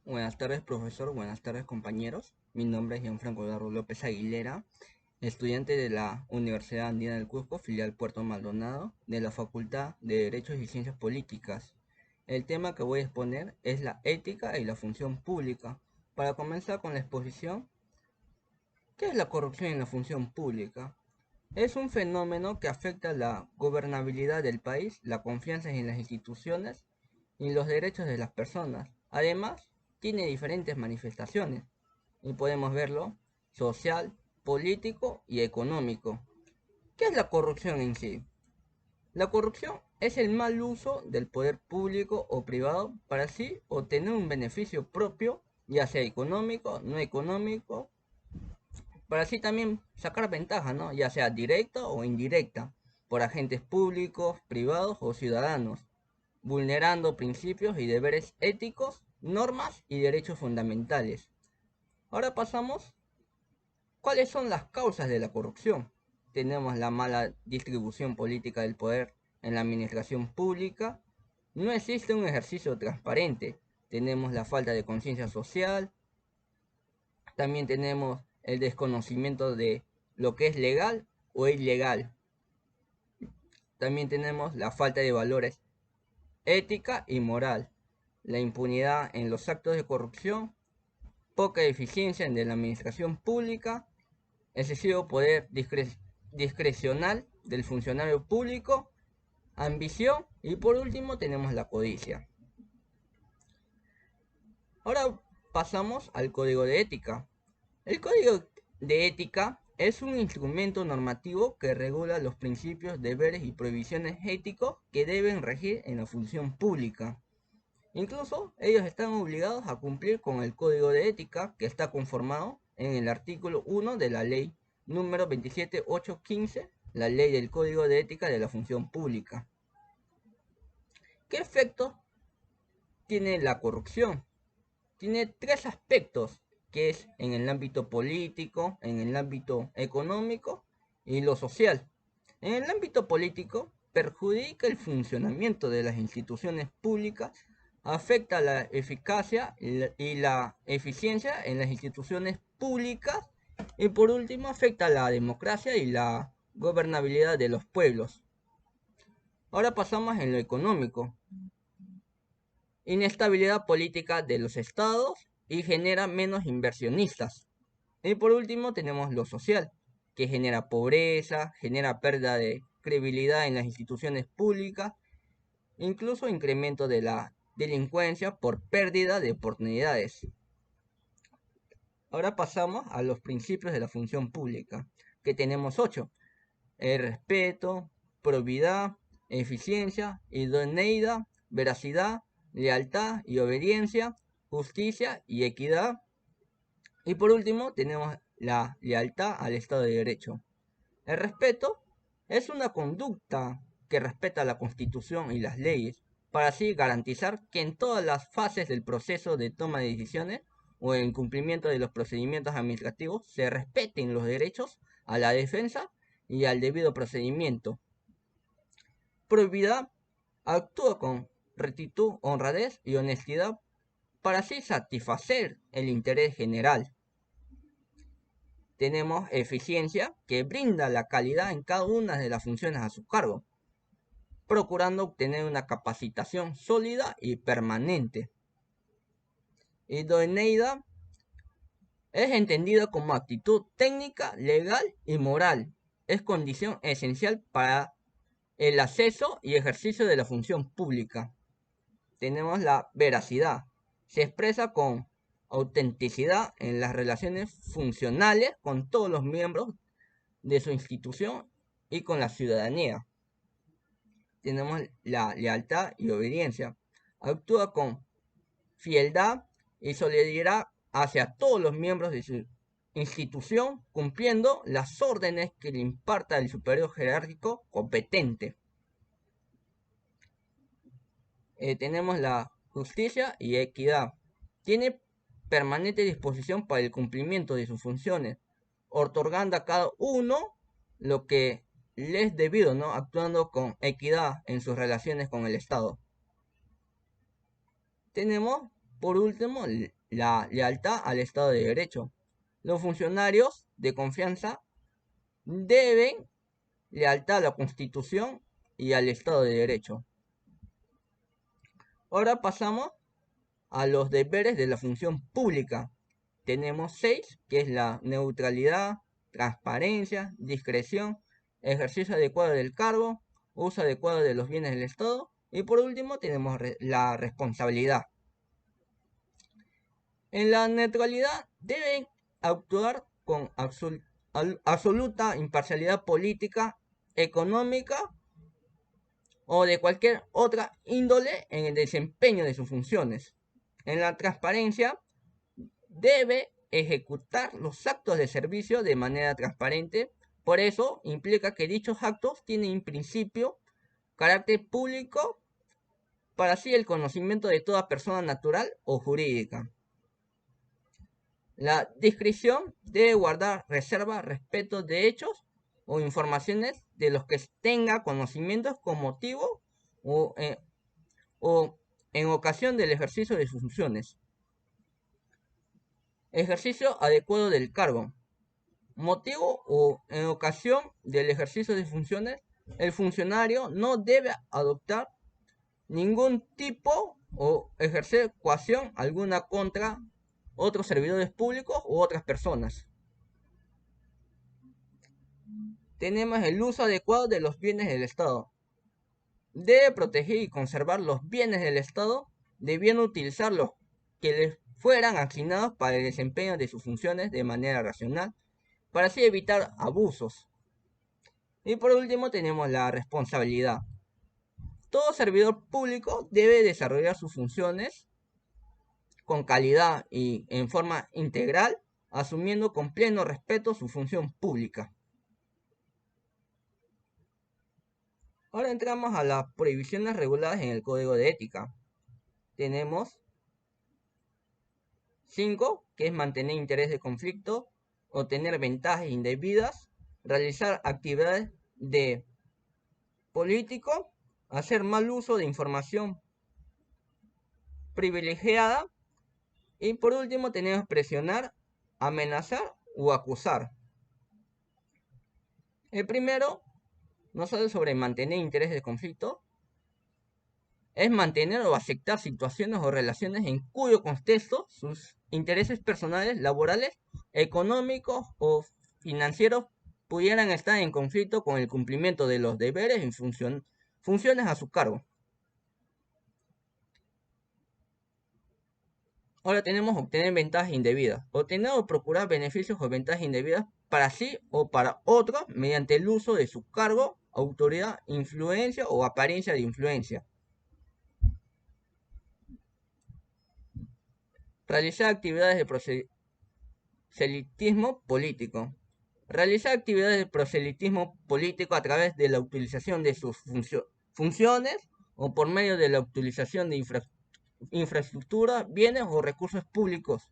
Buenas tardes, profesor. Buenas tardes, compañeros. Mi nombre es Gianfranco Darro López Aguilera, estudiante de la Universidad Andina del Cusco, filial Puerto Maldonado, de la Facultad de Derechos y Ciencias Políticas. El tema que voy a exponer es la ética y la función pública. Para comenzar con la exposición, ¿qué es la corrupción en la función pública? Es un fenómeno que afecta la gobernabilidad del país, la confianza en las instituciones y los derechos de las personas. Además, tiene diferentes manifestaciones y podemos verlo social, político y económico. ¿Qué es la corrupción en sí? La corrupción es el mal uso del poder público o privado para así obtener un beneficio propio, ya sea económico, no económico, para así también sacar ventaja, ¿no? Ya sea directa o indirecta, por agentes públicos, privados o ciudadanos, vulnerando principios y deberes éticos, normas y derechos fundamentales. Ahora pasamos, ¿cuáles son las causas de la corrupción? Tenemos la mala distribución política del poder en la administración pública, no existe un ejercicio transparente, tenemos la falta de conciencia social, también tenemos el desconocimiento de lo que es legal o ilegal. También tenemos la falta de valores ética y moral, la impunidad en los actos de corrupción, poca eficiencia en la administración pública, excesivo poder discrecional del funcionario público, ambición y por último tenemos la codicia. Ahora pasamos al código de ética. El código de ética es un instrumento normativo que regula los principios, deberes y prohibiciones éticos que deben regir en la función pública. Incluso ellos están obligados a cumplir con el código de ética que está conformado en el artículo 1 de la ley número 27815, la ley del código de ética de la función pública. ¿Qué efectos tiene la corrupción? Tiene tres aspectos, que es en el ámbito político, en el ámbito económico y lo social. En el ámbito político, perjudica el funcionamiento de las instituciones públicas, afecta la eficacia y la eficiencia en las instituciones públicas y por último afecta la democracia y la gobernabilidad de los pueblos. Ahora pasamos en lo económico. Inestabilidad política de los estados y genera menos inversionistas. Y por último tenemos lo social, que genera pobreza, genera pérdida de credibilidad en las instituciones públicas, incluso incremento de la delincuencia por pérdida de oportunidades. Ahora pasamos a los principios de la función pública, que tenemos 8. El respeto, probidad, eficiencia, idoneidad, veracidad, lealtad y obediencia, justicia y equidad. Y por último tenemos la lealtad al Estado de Derecho. El respeto es una conducta que respeta la Constitución y las leyes, para así garantizar que en todas las fases del proceso de toma de decisiones o en cumplimiento de los procedimientos administrativos se respeten los derechos a la defensa y al debido procedimiento. Probidad actúa con rectitud, honradez y honestidad para así satisfacer el interés general. Tenemos eficiencia, que brinda la calidad en cada una de las funciones a su cargo, procurando obtener una capacitación sólida y permanente. Idoneidad es entendida como actitud técnica, legal y moral. Es condición esencial para el acceso y ejercicio de la función pública. Tenemos la veracidad. Se expresa con autenticidad en las relaciones funcionales con todos los miembros de su institución y con la ciudadanía. Tenemos la lealtad y obediencia. Actúa con fieldad y solidaridad hacia todos los miembros de su institución, cumpliendo las órdenes que le imparta el superior jerárquico competente. Tenemos la justicia y equidad. Tiene permanente disposición para el cumplimiento de sus funciones, otorgando a cada uno lo que le es debido, ¿no? Actuando con equidad en sus relaciones con el Estado. Tenemos por último, la lealtad al Estado de Derecho. Los funcionarios de confianza deben lealtad a la Constitución y al Estado de Derecho. Ahora pasamos a los deberes de la función pública. Tenemos 6, que es la neutralidad, transparencia, discreción, ejercicio adecuado del cargo, uso adecuado de los bienes del Estado y por último tenemos la responsabilidad. En la neutralidad deben actuar con absoluta imparcialidad política, económica o de cualquier otra índole en el desempeño de sus funciones. En la transparencia debe ejecutar los actos de servicio de manera transparente. Por eso implica que dichos actos tienen en principio carácter público para así el conocimiento de toda persona natural o jurídica. La discreción debe guardar reserva respecto de hechos o informaciones de los que tenga conocimientos con motivo o en ocasión del ejercicio de sus funciones. Ejercicio adecuado del cargo. Motivo o en ocasión del ejercicio de funciones, el funcionario no debe adoptar ningún tipo o ejercer coacción alguna contra otros servidores públicos u otras personas. Tenemos el uso adecuado de los bienes del Estado. Debe proteger y conservar los bienes del Estado, debiendo utilizarlos que les fueran asignados para el desempeño de sus funciones de manera racional, para así evitar abusos. Y por último tenemos la responsabilidad. Todo servidor público debe desarrollar sus funciones con calidad y en forma integral, asumiendo con pleno respeto su función pública. Ahora entramos a las prohibiciones reguladas en el Código de Ética. Tenemos 5, que es mantener interés de conflicto, obtener ventajas indebidas, realizar actividades de político, hacer mal uso de información privilegiada y por último tenemos presionar, amenazar o acusar. El primero nos habla sobre mantener interés de conflicto. Es mantener o aceptar situaciones o relaciones en cuyo contexto sus intereses personales, laborales, económicos o financieros pudieran estar en conflicto con el cumplimiento de los deberes y funciones a su cargo. Ahora tenemos obtener ventajas indebidas. Obtener o procurar beneficios o ventajas indebidas para sí o para otro mediante el uso de su cargo, autoridad, influencia o apariencia de influencia. Realizar actividades de proselitismo político. Realizar actividades de proselitismo político a través de la utilización de sus funciones o por medio de la utilización de infraestructura, bienes o recursos públicos,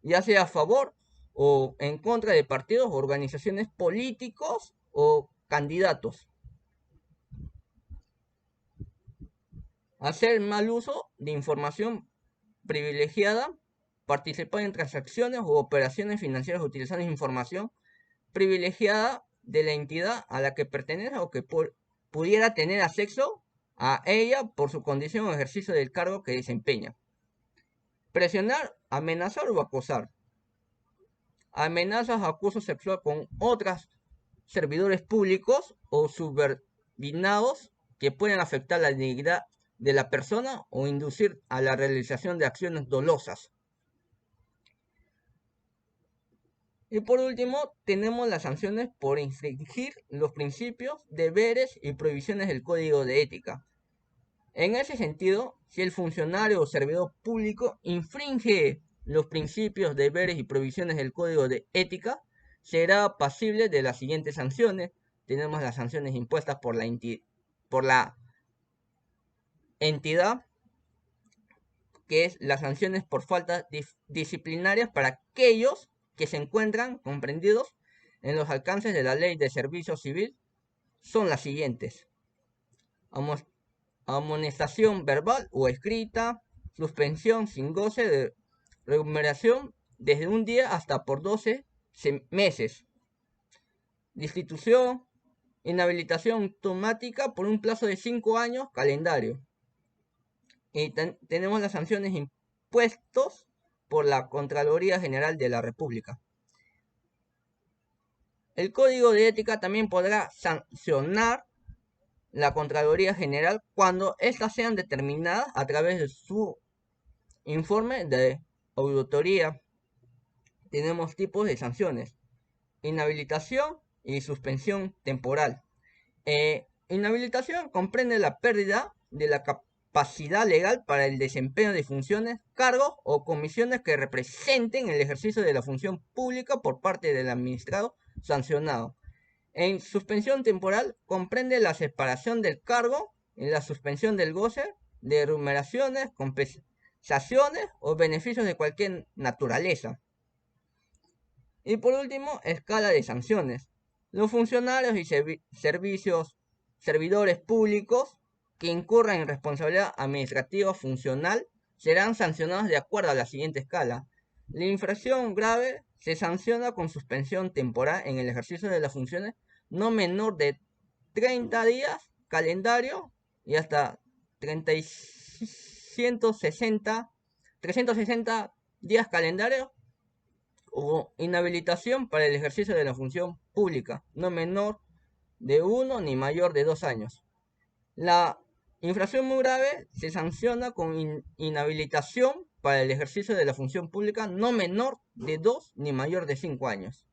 ya sea a favor o en contra de partidos o organizaciones políticos o candidatos. Hacer mal uso de información privilegiada, participar en transacciones u operaciones financieras utilizando información privilegiada de la entidad a la que pertenece o que pudiera tener acceso a ella por su condición o ejercicio del cargo que desempeña. Presionar, amenazar o acosar. Amenazas o acoso sexual con otros servidores públicos o subordinados que pueden afectar la dignidad de la persona o inducir a la realización de acciones dolosas. Y por último, tenemos las sanciones por infringir los principios, deberes y prohibiciones del Código de Ética. En ese sentido, si el funcionario o servidor público infringe los principios, deberes y prohibiciones del Código de Ética, será pasible de las siguientes sanciones. Tenemos las sanciones impuestas por la entidad, que es las sanciones por faltas disciplinarias para aquellos que se encuentran comprendidos en los alcances de la Ley de Servicio Civil, son las siguientes: amonestación verbal o escrita, suspensión sin goce de remuneración desde un día hasta por 12 meses. Destitución, inhabilitación automática por un plazo de 5 años calendario. Y tenemos las sanciones impuestos por la Contraloría General de la República. El Código de Ética también podrá sancionar la Contraloría General cuando éstas sean determinadas a través de su informe de auditoría. Tenemos tipos de sanciones: inhabilitación y suspensión temporal. Inhabilitación comprende la pérdida de la capacidad legal para el desempeño de funciones, cargos o comisiones que representen el ejercicio de la función pública por parte del administrado sancionado. En suspensión temporal comprende la separación del cargo y la suspensión del goce de remuneraciones, compensaciones o beneficios de cualquier naturaleza. Y por último, escala de sanciones. Los funcionarios y servidores públicos que incurran en responsabilidad administrativa funcional serán sancionados de acuerdo a la siguiente escala. La infracción grave se sanciona con suspensión temporal en el ejercicio de las funciones no menor de 30 días calendario y hasta 360 días calendario, o inhabilitación para el ejercicio de la función pública, no menor de 1 ni mayor de 2 años. La infracción muy grave se sanciona con inhabilitación para el ejercicio de la función pública, no menor de 2 ni mayor de 5 años.